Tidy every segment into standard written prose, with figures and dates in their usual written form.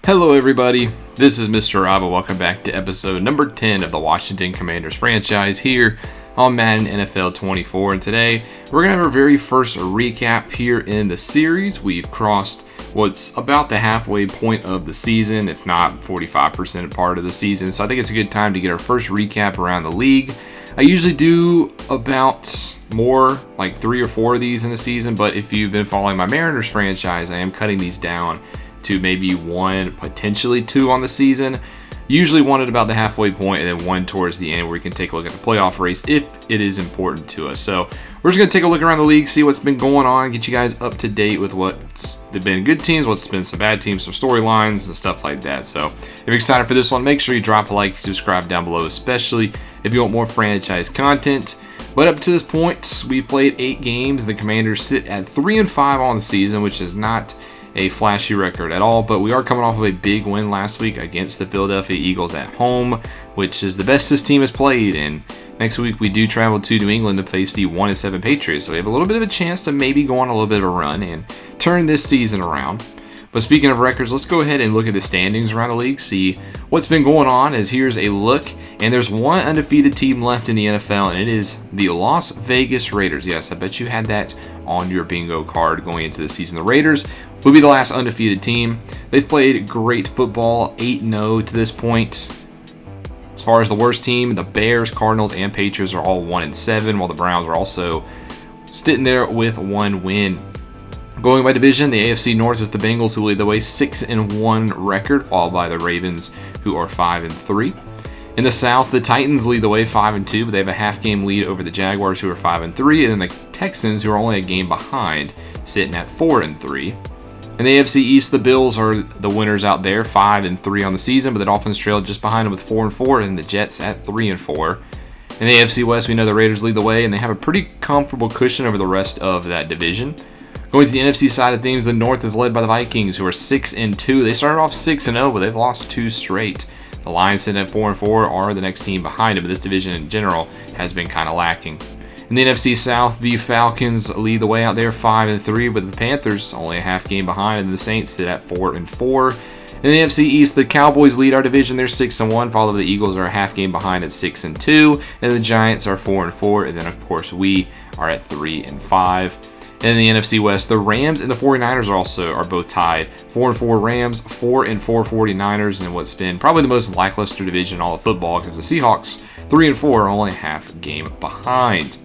Hello everybody, this is Mr. Rob and welcome back to episode number 10 of the Washington Commanders franchise here on Madden NFL 24. And today we're going to have our very first recap here in the series. We've crossed what's about the halfway point of the season, if not 45% part of the season. So I think it's a good time to get our first recap around the league. I usually do about more, like 3 or 4 of these in a season, but if you've been following my Mariners franchise, I am cutting these down to maybe 1, potentially 2 on the season. Usually 1 at about the halfway point and then 1 towards the end where we can take a look at the playoff race if it is important to us. So we're just going to take a look around the league, see what's been going on, get you guys up to date with what's been good teams, what's been some bad teams, some storylines and stuff like that. So if you're excited for this one, make sure you drop a like, subscribe down below, especially if you want more franchise content. But up to this point, we played 8 games. The Commanders sit at 3-5 on the season, which is not a flashy record at all, but we are coming off of a big win last week against the Philadelphia Eagles at home, which is the best this team has played. And next week we do travel to New England to face the 1-7 Patriots, so we have a little bit of a chance to maybe go on a little bit of a run and turn this season around. But speaking of records, let's go ahead and look at the standings around the league, see what's been going on. As here's a look, and there's one undefeated team left in the NFL, and it is the Las Vegas Raiders. Yes, I bet you had that on your bingo card going into the season. The Raiders will be the last undefeated team. They've played great football, 8-0 to this point. As far as the worst team, the Bears, Cardinals, and Patriots are all 1-7, while the Browns are also sitting there with 1 win. Going by division, the AFC North is the Bengals, who lead the way, 6-1 record, followed by the Ravens, who are 5-3. In the South, the Titans lead the way, 5-2, but they have a half-game lead over the Jaguars, who are 5-3, and then the Texans, who are only a game behind, sitting at 4-3. In the AFC East, the Bills are the winners out there, 5-3 on the season, but the Dolphins trail just behind them with 4-4, and the Jets at 3-4. In the AFC West, we know the Raiders lead the way, and they have a pretty comfortable cushion over the rest of that division. Going to the NFC side of things, the North is led by the Vikings, who are 6-2. They started off 6-0, but they've lost 2 straight. The Lions sitting at 4-4 are the next team behind them, but this division in general has been kind of lacking. In the NFC South, the Falcons lead the way out there, 5-3, but the Panthers only a half game behind, and the Saints sit at 4-4. In the NFC East, the Cowboys lead our division. They're 6-1, followed by the Eagles are a half game behind at 6-2, and the Giants are 4-4, and then of course we are at 3-5. And in the NFC West, the Rams and the 49ers are both tied. 4-4 Rams, 4-4 49ers, in what's been probably the most lackluster division in all of football, because the Seahawks, 3-4, are only a half game behind.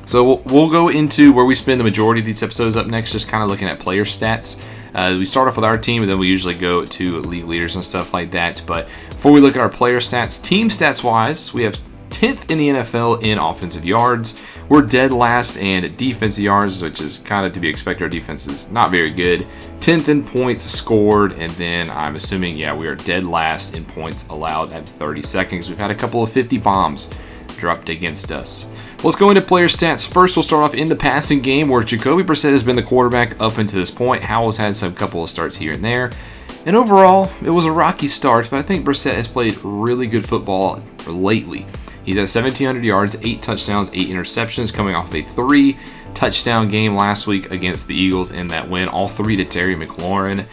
So we'll go into where we spend the majority of these episodes up next, just kind of looking at player stats. We start off with our team, and then we usually go to league leaders and stuff like that. But before we look at our player stats, team stats-wise, we have 10th in the NFL in offensive yards. We're dead last in defensive yards, which is kind of to be expected. Our defense is not very good. 10th in points scored, and then I'm assuming, we are dead last in points allowed at 30 seconds. We've had a couple of 50 bombs dropped against us. Let's go into player stats. First, we'll start off in the passing game, where Jacoby Brissett has been the quarterback up until this point. Howell's had some couple of starts here and there. And overall, it was a rocky start, but I think Brissett has played really good football lately. He's at 1,700 yards, 8 touchdowns, 8 interceptions, coming off of a 3-touchdown game last week against the Eagles in that win, all 3 to Terry McLaurin.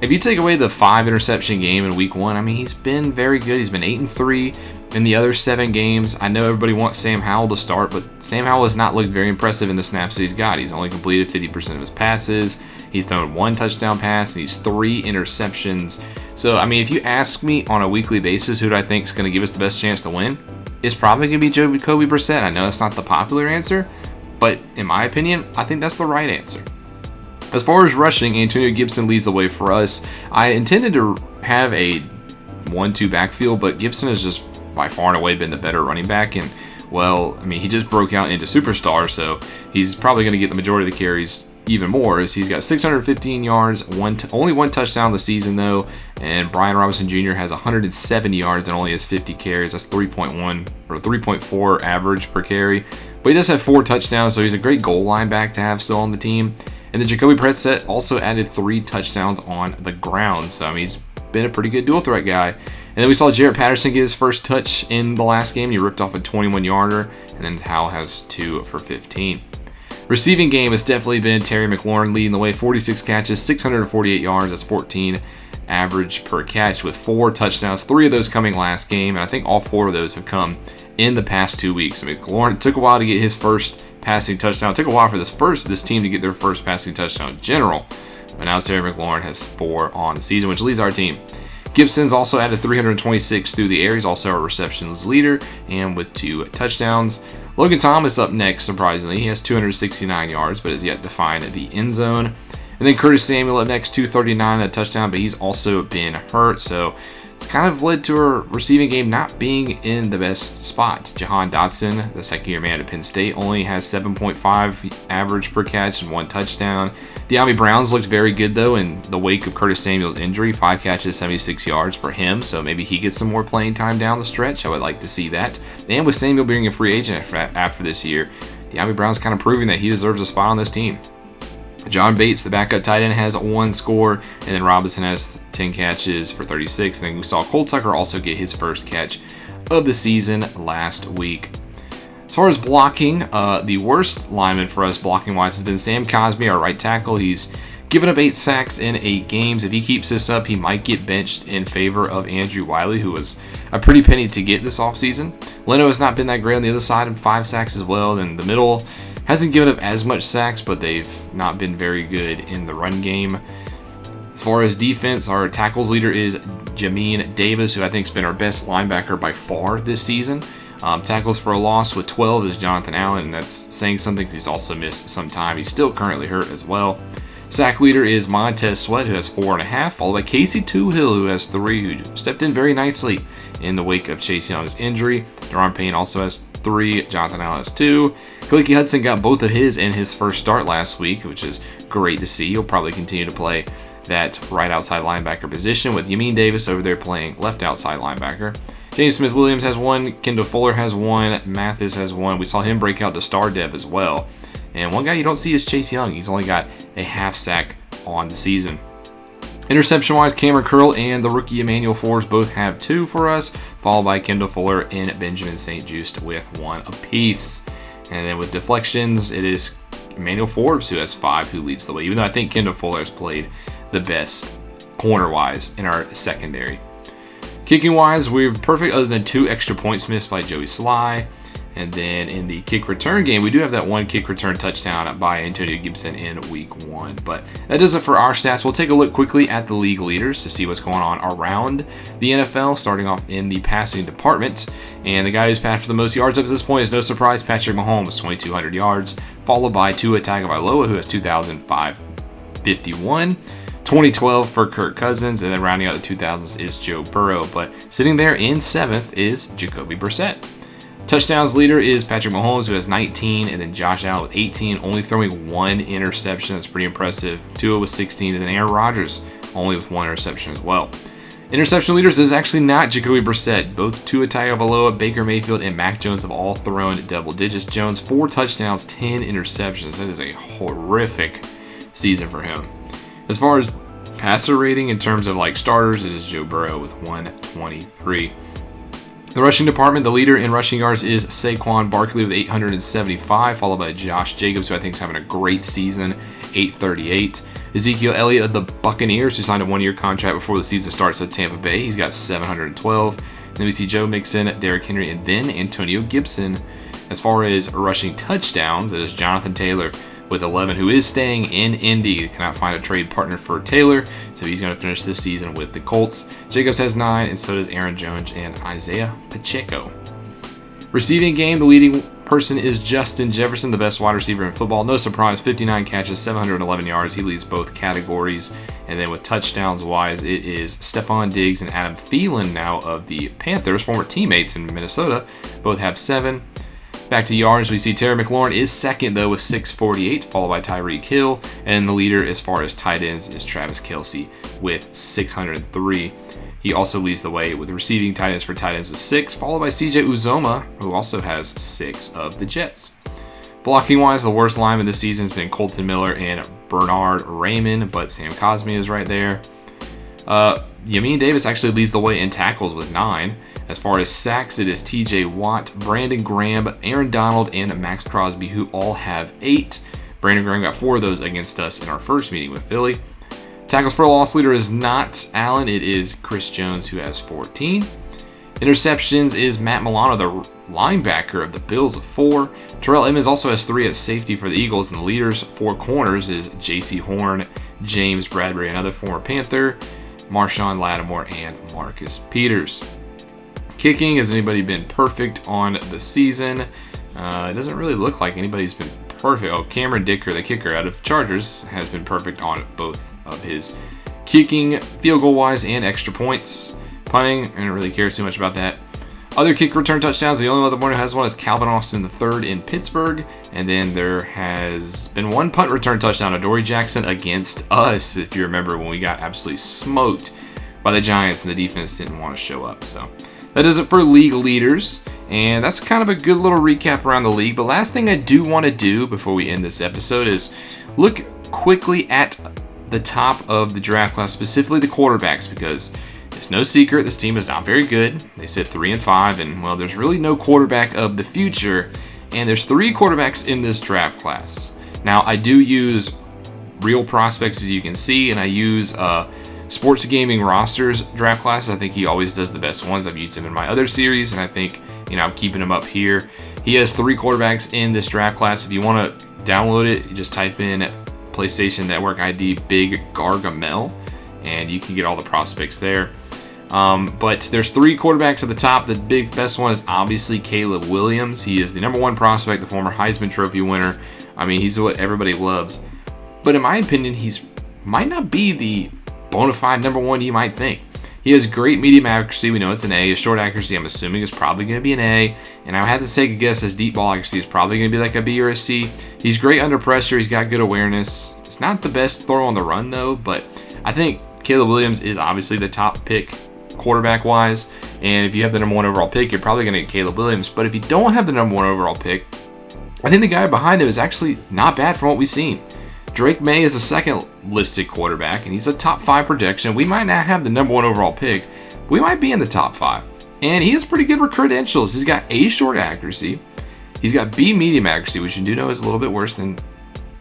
If you take away the 5-interception game in week 1, he's been very good. He's been 8-3 in the other 7 games. I know everybody wants Sam Howell to start, but Sam Howell has not looked very impressive in the snaps that he's got. He's only completed 50% of his passes. He's thrown 1 touchdown pass, and he's 3 interceptions. So, if you ask me on a weekly basis who do I think is going to give us the best chance to win, it's probably going to be Jacoby Brissett. I know it's not the popular answer, but in my opinion, I think that's the right answer. As far as rushing, Antonio Gibson leads the way for us. I intended to have a 1-2 backfield, but Gibson has just by far and away been the better running back, and he just broke out into superstar, so he's probably going to get the majority of the carries even more, as he's got 615 yards, only 1 touchdown this season though, and Brian Robinson Jr. has 170 yards and only has 50 carries. That's 3.1 or 3.4 average per carry, but he does have 4 touchdowns, so he's a great goal line back to have still on the team. And then Jacoby Brissett also added 3 touchdowns on the ground, so he's been a pretty good dual threat guy. And then we saw Jarrett Patterson get his first touch in the last game. He ripped off a 21-yarder, and then Howell has 2 for 15. Receiving game has definitely been Terry McLaurin leading the way, 46 catches, 648 yards. That's 14 average per catch with 4 touchdowns, 3 of those coming last game, and I think all 4 of those have come in the past 2 weeks. I mean, McLaurin took a while to get his first passing touchdown. It took a while for this team to get their first passing touchdown in general, but now Terry McLaurin has 4 on the season, which leads our team. Gibson's also added 326 through the air. He's also our receptions leader, and with 2 touchdowns. Logan Thomas up next, surprisingly. He has 269 yards, but has yet to find the end zone. And then Curtis Samuel up next, 239, a touchdown, but he's also been hurt, so it's kind of led to our receiving game not being in the best spot. Jahan Dotson, the second-year man at Penn State, only has 7.5 average per catch and 1 touchdown. De'Ami Brown's looked very good, though, in the wake of Curtis Samuel's injury. 5 catches, 76 yards for him, so maybe he gets some more playing time down the stretch. I would like to see that. And with Samuel being a free agent after this year, De'Ami Brown's kind of proving that he deserves a spot on this team. John Bates, the backup tight end, has 1 score, and then Robinson has 10 catches for 36. And then we saw Cole Tucker also get his first catch of the season last week. As far as blocking, the worst lineman for us blocking-wise has been Sam Cosmi, our right tackle. He's given up 8 sacks in 8 games. If he keeps this up, he might get benched in favor of Andrew Wiley, who was a pretty penny to get this offseason. Leno has not been that great on the other side, and 5 sacks as well. And the middle hasn't given up as much sacks, but they've not been very good in the run game. As far as defense, our tackles leader is Jamin Davis, who I think has been our best linebacker by far this season. Tackles for a loss with 12 is Jonathan Allen, and that's saying something because he's also missed some time. He's still currently hurt as well. Sack leader is Montez Sweat, who has 4.5, followed by Casey Toohill, who has 3, who stepped in very nicely in the wake of Chase Young's injury. Deron Payne also has 3, Jonathan Allen has 2. Khaleke Hudson got both of his in his first start last week, which is great to see. He'll probably continue to play that right outside linebacker position, with Yamin Davis over there playing left outside linebacker. James Smith-Williams has 1, Kendall Fuller has 1, Mathis has 1. We saw him break out to star dev as well. And one guy you don't see is Chase Young. He's only got a half sack on the season. Interception-wise, Cameron Curl and the rookie Emmanuel Forbes both have 2 for us, followed by Kendall Fuller and Benjamin St. Juste with 1 apiece. And then with deflections, it is Emmanuel Forbes who has 5, who leads the way, even though I think Kendall Fuller has played the best corner-wise in our secondary. Kicking-wise, we're perfect other than 2 extra points missed by Joey Sly. And then in the kick return game, we do have that 1 kick return touchdown by Antonio Gibson in week 1. But that does it for our stats. We'll take a look quickly at the league leaders to see what's going on around the NFL, starting off in the passing department. And the guy who's passed for the most yards up to this point is no surprise, Patrick Mahomes, 2,200 yards, followed by Tua Tagovailoa, who has 2,551. 2012 for Kirk Cousins, and then rounding out the 2000s is Joe Burrow. But sitting there in 7th is Jacoby Brissett. Touchdowns leader is Patrick Mahomes, who has 19, and then Josh Allen with 18, only throwing 1 interception. That's pretty impressive. Tua with 16, and then Aaron Rodgers only with 1 interception as well. Interception leaders is actually not Jacoby Brissett. Both Tua Tagovailoa, Baker Mayfield, and Mac Jones have all thrown double digits. Jones, 4 touchdowns, 10 interceptions. That is a horrific season for him. As far as passer rating in terms of like starters, it is Joe Burrow with 123. The rushing department, the leader in rushing yards is Saquon Barkley with 875, followed by Josh Jacobs, who I think is having a great season, 838. Ezekiel Elliott of the Buccaneers, who signed a 1-year contract before the season starts with Tampa Bay. He's got 712. Then we see Joe Mixon, Derrick Henry, and then Antonio Gibson. As far as rushing touchdowns, it is Jonathan Taylor with 11, who is staying in Indy. He cannot find a trade partner for Taylor, so he's going to finish this season with the Colts. Jacobs has 9, and so does Aaron Jones and Isaiah Pacheco. Receiving game, the leading person is Justin Jefferson, the best wide receiver in football. No surprise, 59 catches, 711 yards. He leads both categories. And then with touchdowns-wise, it is Stephon Diggs and Adam Thielen now of the Panthers, former teammates in Minnesota. Both have 7. Back to yards, we see Terry McLaurin is second, though, with 648, followed by Tyreek Hill. And the leader as far as tight ends is Travis Kelce with 603. He also leads the way with receiving tight ends for tight ends with 6, followed by CJ Uzomah, who also has 6 of the Jets. Blocking-wise, the worst lineman this season has been Colton Miller and Bernard Raymond, but Sam Cosmi is right there. Yamin Davis actually leads the way in tackles with 9. As far as sacks, it is TJ Watt, Brandon Graham, Aaron Donald, and Max Crosby, who all have 8. Brandon Graham got 4 of those against us in our first meeting with Philly. Tackles for loss leader is not Allen. It is Chris Jones, who has 14. Interceptions is Matt Milano, the linebacker of the Bills, with 4. Terrell Emmons also has 3 at safety for the Eagles, and the leaders for corners is J.C. Horn, James Bradbury, another former Panther, Marshawn Lattimore, and Marcus Peters. Kicking, has anybody been perfect on the season? It doesn't really look like anybody's been perfect. Oh, Cameron Dicker, the kicker out of Chargers, has been perfect on both of his kicking, field goal wise, and extra points. Punting, I don't really care too much about that. Other kick return touchdowns, the only other one who has one is Calvin Austin III in Pittsburgh. And then there has been one punt return touchdown, Adoree Jackson, against us, if you remember when we got absolutely smoked by the Giants and the defense didn't want to show up. So that does it for league leaders. And that's kind of a good little recap around the league. But last thing I do want to do before we end this episode is look quickly at the top of the draft class, specifically the quarterbacks, because it's no secret this team is not very good. They sit 3-5, and well, there's really no quarterback of the future, and there's 3 quarterbacks in this draft class. Now, I do use real prospects, as you can see, and I use Sports Gaming Rosters draft class. I think he always does the best ones. I've used him in my other series, and I think I'm keeping him up here. He has 3 quarterbacks in this draft class. If you want to download it, you just type in PlayStation Network ID Big Gargamel, and you can get all the prospects there. But there's 3 quarterbacks at the top. The best one is obviously Caleb Williams. He is the number 1 prospect, the former Heisman Trophy winner. I mean, he's what everybody loves. But in my opinion, might not be the bona fide number 1 you might think. He has great medium accuracy. We know it's an A. His short accuracy, I'm assuming, is probably going to be an A. And I had to take a guess, his deep ball accuracy is probably going to be like a B or a C. He's great under pressure. He's got good awareness. It's not the best throw on the run, though. But I think Caleb Williams is obviously the top pick quarterback-wise. And if you have the number 1 overall pick, you're probably going to get Caleb Williams. But if you don't have the number 1 overall pick, I think the guy behind him is actually not bad from what we've seen. Drake May is the second listed quarterback, and he's a top 5 projection. We might not have the number 1 overall pick. We might be in the top 5. And he has pretty good credentials. He's got A short accuracy. He's got B medium accuracy, which you do know is a little bit worse than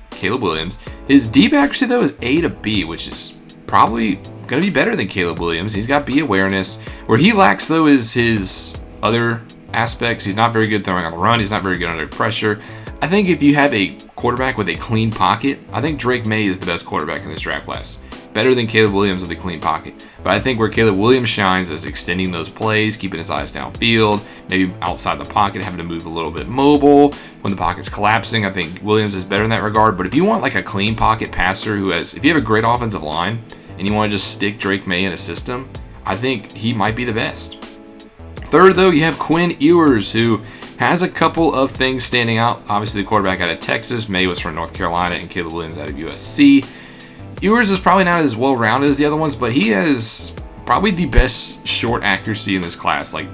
Caleb Williams. His deep accuracy, though, is A to B, which is probably going to be better than Caleb Williams. He's got B awareness. Where he lacks, though, is his other aspects. He's not very good throwing on the run. He's not very good under pressure. I think if you have a quarterback with a clean pocket, I think Drake May is the best quarterback in this draft class. Better than Caleb Williams with a clean pocket. But I think where Caleb Williams shines is extending those plays, keeping his eyes downfield, maybe outside the pocket, having to move a little bit mobile when the pocket's collapsing. I think Williams is better in that regard. But if you want like a clean pocket passer if you have a great offensive line and you want to just stick Drake May in a system, I think he might be the best. Third, though, you have Quinn Ewers, who has a couple of things standing out. Obviously, the quarterback out of Texas. May was from North Carolina, and Caleb Williams out of USC. Ewers is probably not as well-rounded as the other ones, but he has probably the best short accuracy in this class. Like,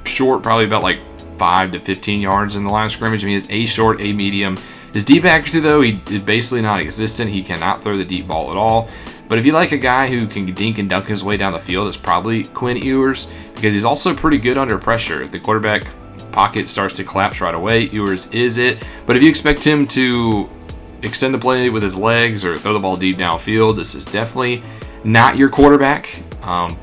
short, probably about like 5 to 15 yards in the line of scrimmage. I mean, he has A short, A medium. His deep accuracy, though, he is basically non-existent. He cannot throw the deep ball at all. But if you like a guy who can dink and dunk his way down the field, it's probably Quinn Ewers, because he's also pretty good under pressure. If the quarterback pocket starts to collapse right away, Ewers is it. But if you expect him to extend the play with his legs or throw the ball deep downfield, this is definitely not your quarterback.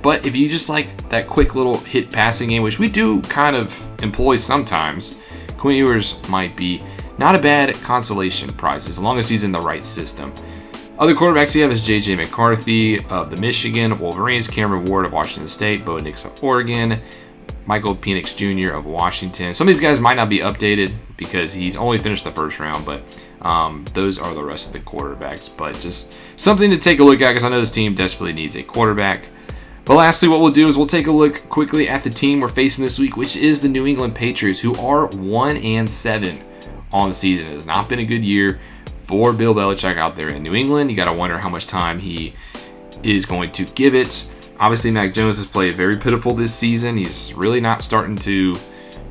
But if you just like that quick little hit passing game, which we do kind of employ sometimes, Quinn Ewers might be not a bad consolation prize as long as he's in the right system. Other quarterbacks you have is J.J. McCarthy of the Michigan Wolverines, Cameron Ward of Washington State, Bo Nix of Oregon, Michael Penix Jr. of Washington. Some of these guys might not be updated because he's only finished the first round, but those are the rest of the quarterbacks. But just something to take a look at because I know this team desperately needs a quarterback. But lastly, what we'll do is we'll take a look quickly at the team we're facing this week, which is the New England Patriots, who are 1-7 on the season. It has not been a good year for Bill Belichick out there in New England. You got to wonder how much time he is going to give it. Obviously, Mac Jones has played very pitiful this season. He's really not he's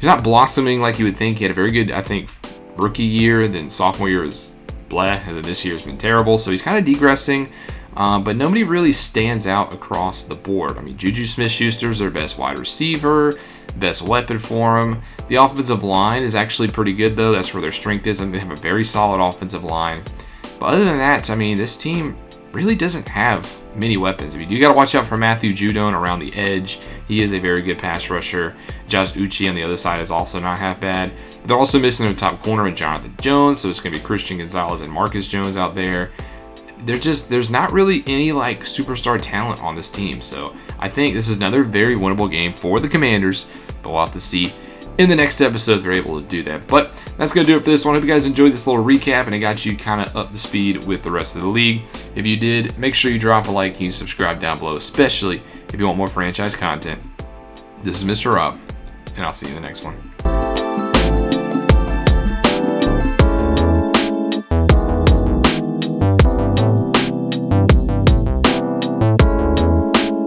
not blossoming like you would think. He had a very good, I think, rookie year. Then sophomore year was bleh, and then this year has been terrible. So he's kind of degressing, but nobody really stands out across the board. I mean, Juju Smith-Schuster is their best wide receiver, best weapon for him. The offensive line is actually pretty good, though. That's where their strength is, and they have a very solid offensive line. But other than that, I mean, this team really doesn't have many weapons. I mean, you got to watch out for Matthew Judon around the edge. He is a very good pass rusher. Josh Uche on the other side is also not half bad. They're also missing their top corner in Jonathan Jones, so it's going to be Christian Gonzalez and Marcus Jones out there. There's not really any like superstar talent on this team. So I think this is another very winnable game for the Commanders, but we'll have to see in the next episode if they're able to do that. But that's going to do it for this one. I hope you guys enjoyed this little recap and it got you kind of up to speed with the rest of the league. If you did, make sure you drop a like and you subscribe down below, especially if you want more franchise content. This is Mr. Rob, and I'll see you in the next one.